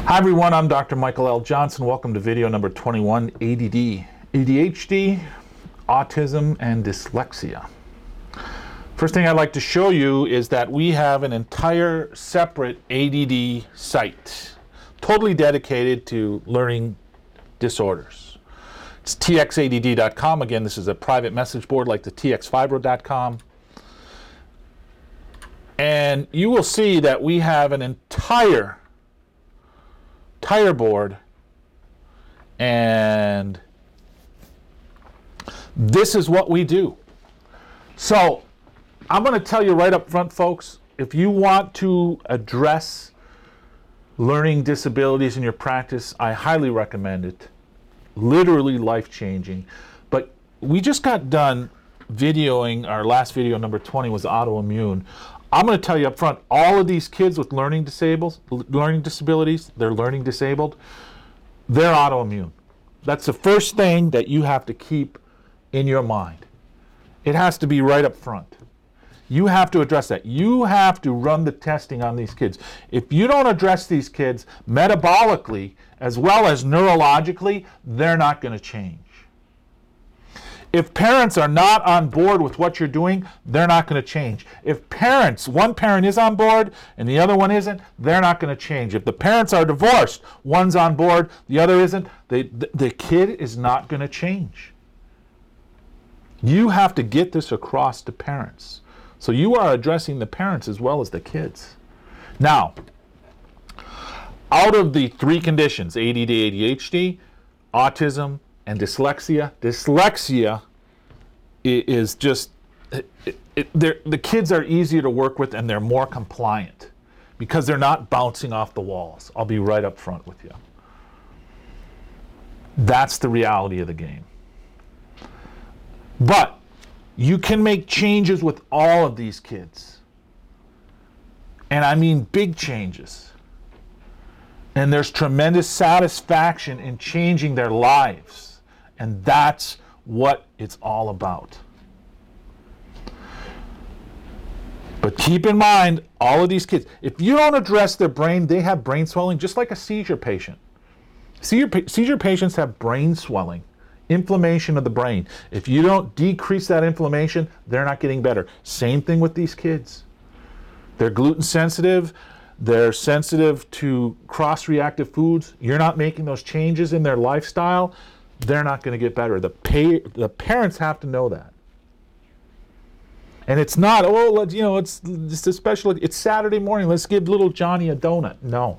Hi everyone, I'm Dr. Michael L. Johnson. Welcome to video number 21, ADD, ADHD, Autism, and Dyslexia. First thing I'd like to show you is that we have an entire separate ADD site, totally dedicated to learning disorders. It's txadd.com. Again, this is a private message board like the txfibro.com. And you will see that we have an entire board, and this is what we do. So I'm going to tell you right up front, folks, if you want to address learning disabilities in your practice, I highly recommend it. Literally life-changing. But we just got done videoing, our last video, number 20, was autoimmune. I'm going to tell you up front, all of these kids with learning disabilities, they're learning disabled, they're autoimmune. That's the first thing that you have to keep in your mind. It has to be right up front. You have to address that. You have to run the testing on these kids. If you don't address these kids metabolically as well as neurologically, they're not going to change. If parents are not on board with what you're doing, they're not going to change. If one parent is on board and the other one isn't, they're not going to change. If the parents are divorced, one's on board, the other isn't, the kid is not going to change. You have to get this across to parents. So you are addressing the parents as well as the kids. Now, out of the three conditions, ADD, ADHD, autism, and dyslexia is just, the kids are easier to work with and they're more compliant because they're not bouncing off the walls. I'll be right up front with you. That's the reality of the game. But you can make changes with all of these kids. And I mean big changes. And there's tremendous satisfaction in changing their lives. And that's what it's all about. But keep in mind, all of these kids, if you don't address their brain, they have brain swelling just like a seizure patient. Seizure patients have brain swelling, inflammation of the brain. If you don't decrease that inflammation, they're not getting better. Same thing with these kids. They're gluten sensitive. They're sensitive to cross-reactive foods. You're not making those changes in their lifestyle, they're not going to get better. The parents have to know that. And it's not, it's just a special, it's Saturday morning, let's give little Johnny a donut. No.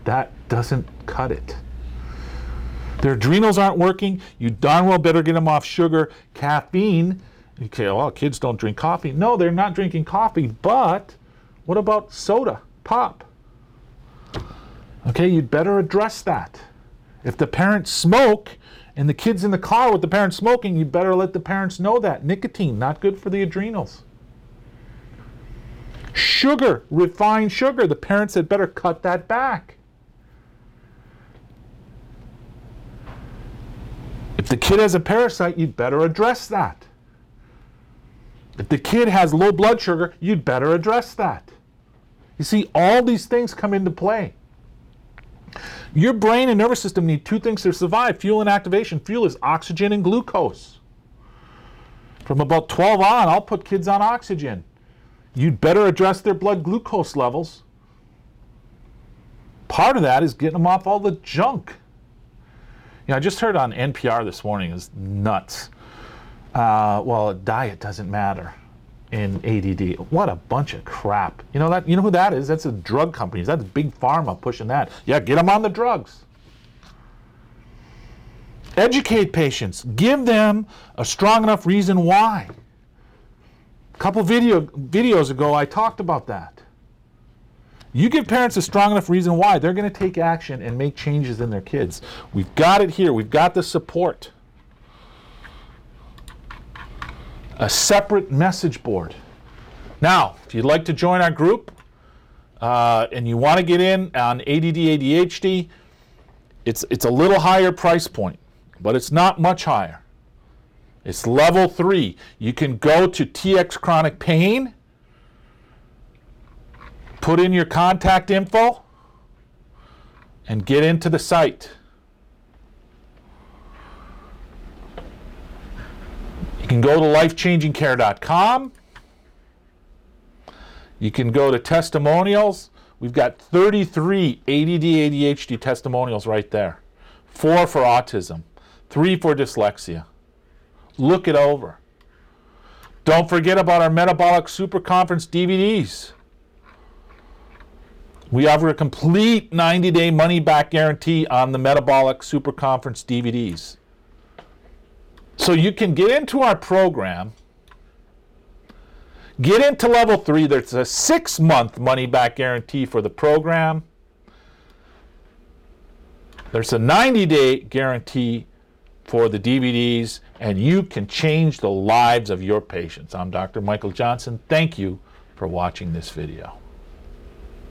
That doesn't cut it. Their adrenals aren't working. You darn well better get them off sugar, caffeine. Okay, well, kids don't drink coffee. No, they're not drinking coffee, but what about soda, pop? Okay, you'd better address that. If the parents smoke and the kid's in the car with the parents smoking, you better let the parents know that. Nicotine, not good for the adrenals. Sugar, refined sugar, the parents had better cut that back. If the kid has a parasite, you'd better address that. If the kid has low blood sugar, you'd better address that. You see, all these things come into play. Your brain and nervous system need two things to survive: fuel and activation. Fuel is oxygen and glucose. From about 12 on, I'll put kids on oxygen. You'd better address their blood glucose levels. Part of that is getting them off all the junk. I just heard on NPR this morning, is nuts. Well, diet doesn't matter in ADD. What a bunch of crap. You know who that is? That's the drug companies. That's big pharma pushing that. Yeah, get them on the drugs. Educate patients. Give them a strong enough reason why. A couple videos ago, I talked about that. You give parents a strong enough reason why, they're going to take action and make changes in their kids. We've got it here. We've got the support. A separate message board. Now, if you'd like to join our group and you want to get in on ADD, ADHD, it's a little higher price point, but it's not much higher. It's level 3. You can go to TX Chronic Pain, put in your contact info, and get into the site. You can go to lifechangingcare.com. You can go to testimonials. We've got 33 ADD-ADHD testimonials right there. 4 for autism, 3 for dyslexia. Look it over. Don't forget about our Metabolic Super Conference DVDs. We offer a complete 90-day money-back guarantee on the Metabolic Super Conference DVDs. So you can get into our program, get into level 3. There's a 6-month money-back guarantee for the program. There's a 90-day guarantee for the DVDs, and you can change the lives of your patients. I'm Dr. Michael Johnson. Thank you for watching this video.